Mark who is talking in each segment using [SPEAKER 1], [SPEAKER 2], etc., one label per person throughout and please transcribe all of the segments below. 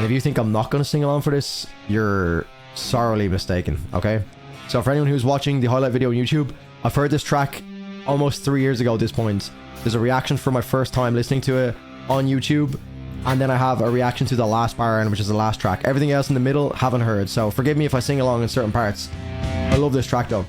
[SPEAKER 1] And if you think I'm not going to sing along for this, you're sorely mistaken, okay? So for anyone who's watching the highlight video on YouTube, I've heard this track almost 3 years ago at this point. There's a reaction for my first time listening to it on YouTube, and then I have a reaction to the last bar, which is the last track. Everything else in the middle, haven't heard, so forgive me if I sing along in certain parts. I love this track though.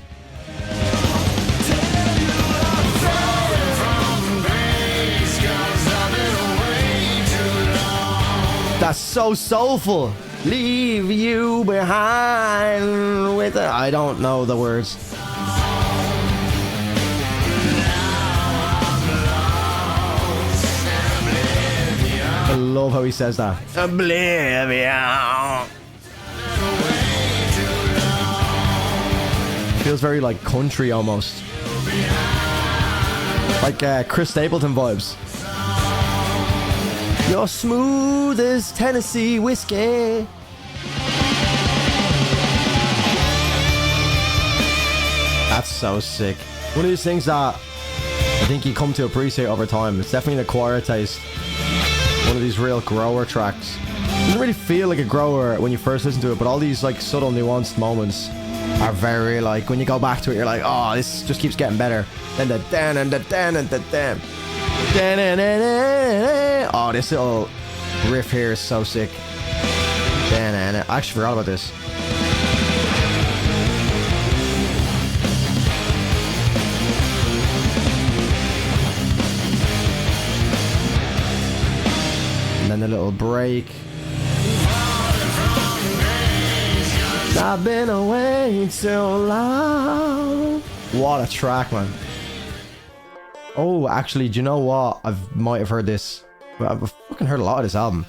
[SPEAKER 1] That's so soulful. Leave you behind with a... I don't know the words. I love how he says that. Oblivion. Feels very like country almost. Like Chris Stapleton vibes. You're smooth as Tennessee whiskey. That's so sick. One of these things that I think you come to appreciate over time. It's definitely an acquired taste. One of these real grower tracks. It doesn't really feel like a grower when you first listen to it, but all these like subtle nuanced moments are very like, when you go back to it, you're like, oh, this just keeps getting better. Then the dan and the dan and the dan. Oh, this little riff here is so sick. I actually forgot about this. And then the little break. I've been away so long. What a track, man. Oh, actually, do you know what? I might have heard this. I've fucking heard a lot of this album.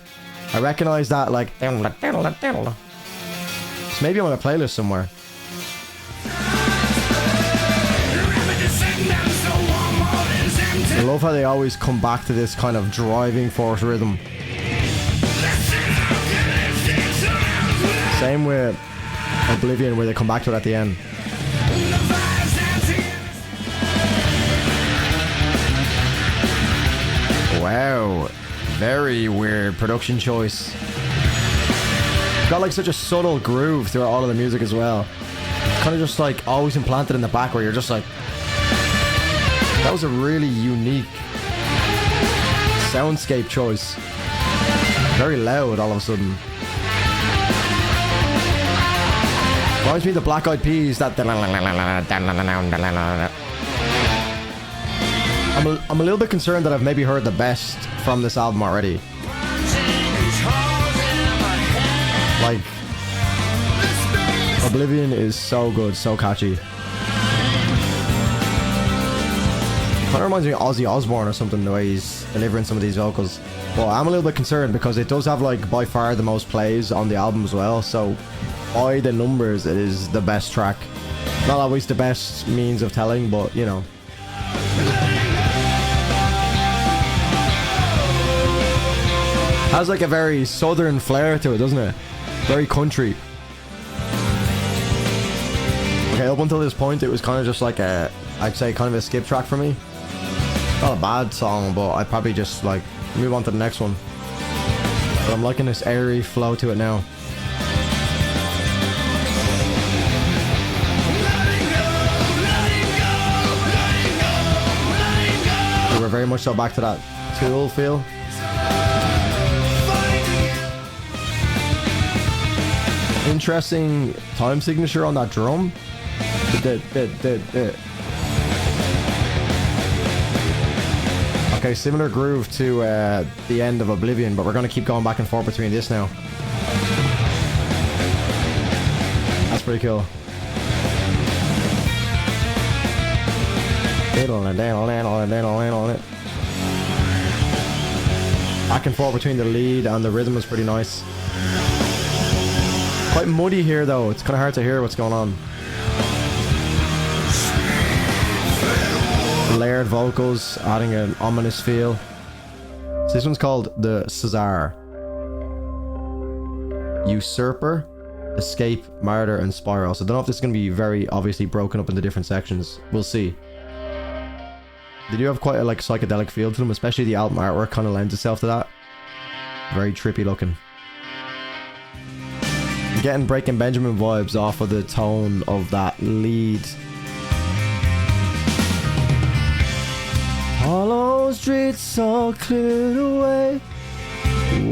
[SPEAKER 1] I recognize that, like... It's maybe on a playlist somewhere. I love how they always come back to this kind of driving force rhythm. Same with Oblivion, where they come back to it at the end. Wow, very weird production choice. Got like such a subtle groove throughout all of the music as well. Kind of just like always implanted in the back where you're just like, that was a really unique soundscape choice. Very loud all of a sudden. Reminds me of the Black Eyed Peas, that... I'm a little bit concerned that I've maybe heard the best from this album already. Like, Oblivion is so good, so catchy. Kind of reminds me of Ozzy Osbourne or something, the way he's delivering some of these vocals. But I'm a little bit concerned because it does have like by far the most plays on the album as well. So by the numbers, it is the best track. Not always the best means of telling, but you know. Has like a very southern flair to it, doesn't it? Very country. Okay, up until this point, it was kind of just like a, I'd say kind of a skip track for me. Not a bad song, but I'd probably just like move on to the next one. But I'm liking this airy flow to it now. So we're very much so back to that Tool feel. Interesting time signature on that drum. Okay, similar groove to the end of Oblivion, but we're going to keep going back and forth between this now. That's pretty cool. Back and forth between the lead and the rhythm is pretty nice. Quite muddy here though, it's kind of hard to hear what's going on. Layered vocals, adding an ominous feel. So this one's called the Cesar. Usurper, Escape, Martyr, and Spiral. So I don't know if this is going to be very obviously broken up into different sections. We'll see. They do have quite a like psychedelic feel to them, especially the album artwork kind of lends itself to that. Very trippy looking. I'm getting Breaking Benjamin vibes off of the tone of that lead. Hollow streets all cleared away,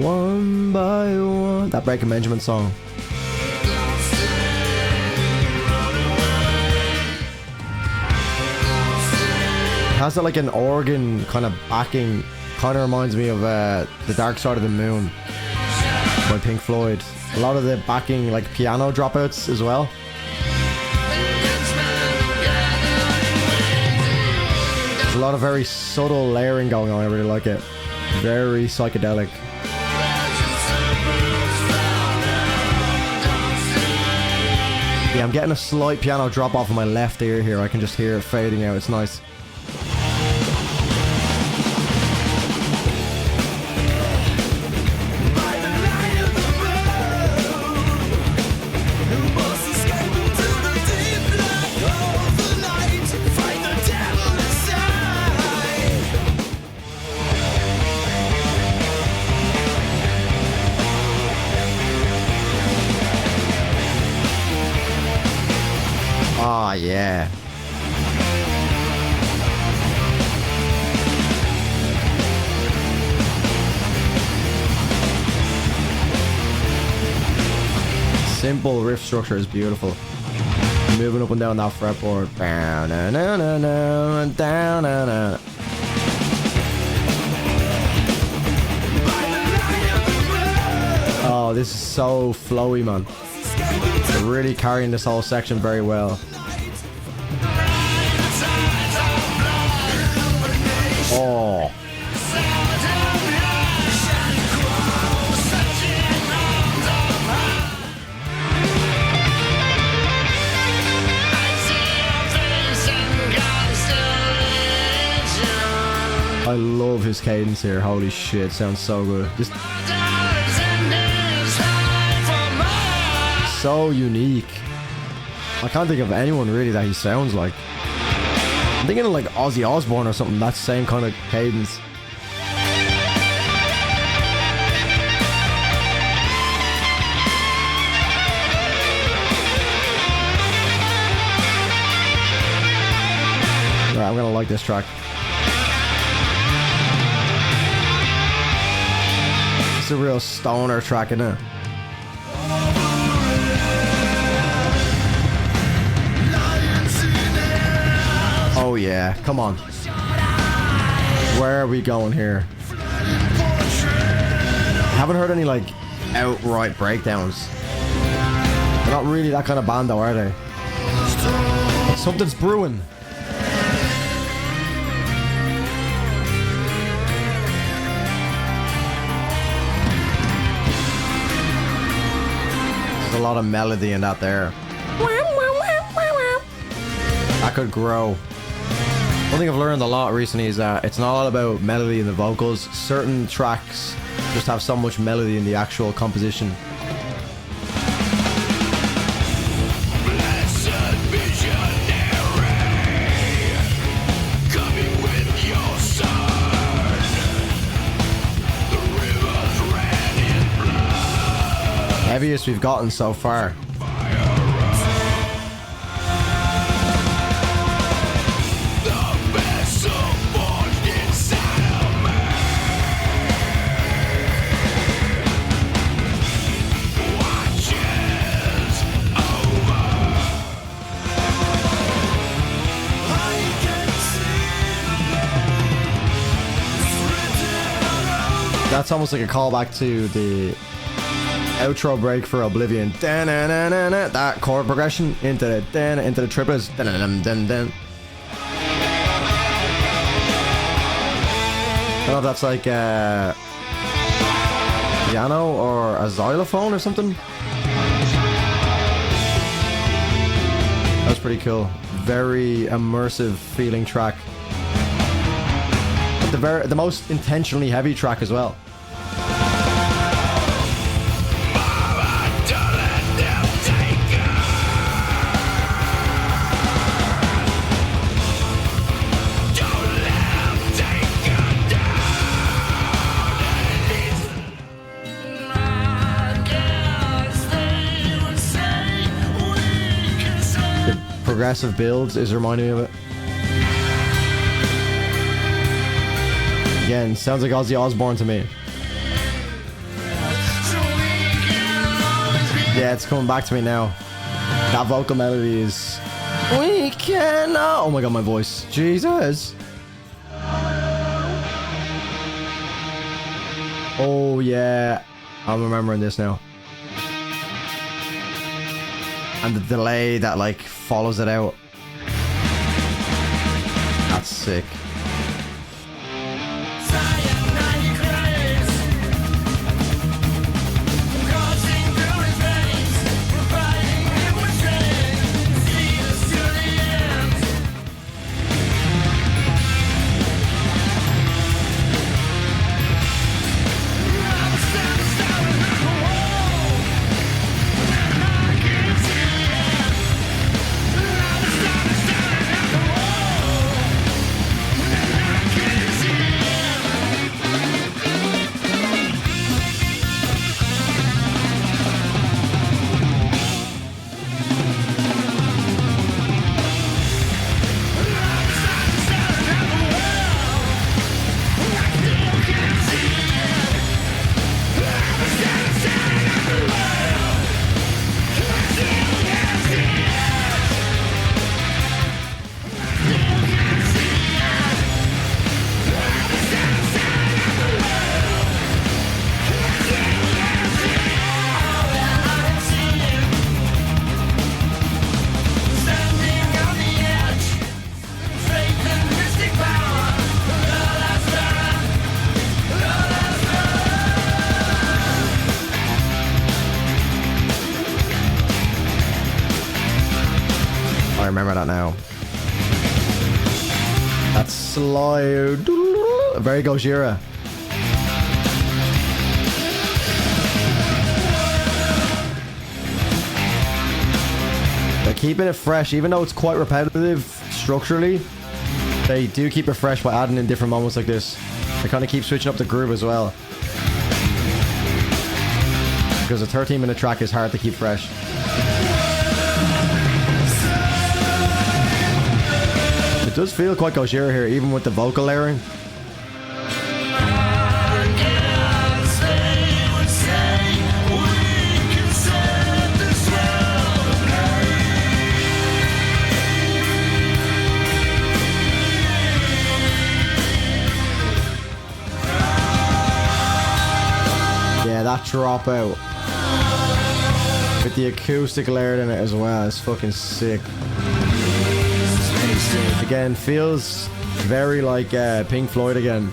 [SPEAKER 1] one by one. That Breaking Benjamin song. It has that like an organ kind of backing. Kind of reminds me of The Dark Side of the Moon by Pink Floyd. A lot of the backing like piano dropouts as well. There's a lot of very subtle layering going on. I really like it. Very psychedelic. Yeah, I'm getting a slight piano drop off of my left ear here. I can just hear it fading out. It's nice. Oh, yeah. Simple riff structure is beautiful. Moving up and down that fretboard. Oh, this is so flowy, man. They're really carrying this whole section very well. Oh. I love his cadence here. Holy shit, sounds so good. Just so unique. I can't think of anyone really that he sounds like. I'm thinking of like Ozzy Osbourne or something, that same kind of cadence. Alright, I'm gonna like this track. It's a real stoner track, isn't it? Oh yeah, come on. Where are we going here? I haven't heard any like outright breakdowns. They're not really that kind of band though, are they? Something's brewing. There's a lot of melody in that there. That could grow. One thing I've learned a lot recently is that it's not all about melody in the vocals. Certain tracks just have so much melody in the actual composition. Heaviest we've gotten so far. That's almost like a callback to the outro break for Oblivion. That chord progression into the triplets. I don't know if that's like piano or a xylophone or something. That's pretty cool. Very immersive feeling track. The most intentionally heavy track as well. progressive builds is reminding me of it. Again, sounds like Ozzy Osbourne to me. Yeah, it's coming back to me now. That vocal melody is... We can... Oh my god, my voice. Jesus. Oh yeah. I'm remembering this now. And the delay that like follows it out. That's sick. I remember that now. That's Skye. Very Gojira. They're keeping it fresh, even though it's quite repetitive structurally. They do keep it fresh by adding in different moments like this. They kind of keep switching up the groove as well. Because a 13-minute track is hard to keep fresh. It does feel quite Gojira here, even with the vocal layering. Yeah, that drop out with the acoustic layered in it as well is fucking sick. Again, feels very like Pink Floyd again.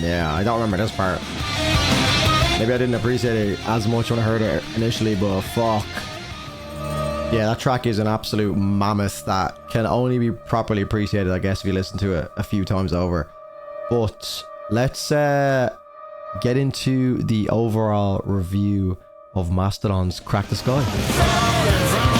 [SPEAKER 1] Yeah, I don't remember this part. Maybe I didn't appreciate it as much when I heard it initially, but fuck. Yeah, that track is an absolute mammoth that can only be properly appreciated, I guess, if you listen to it a few times over. But let's get into the overall review of Mastodon's Crack the Skye.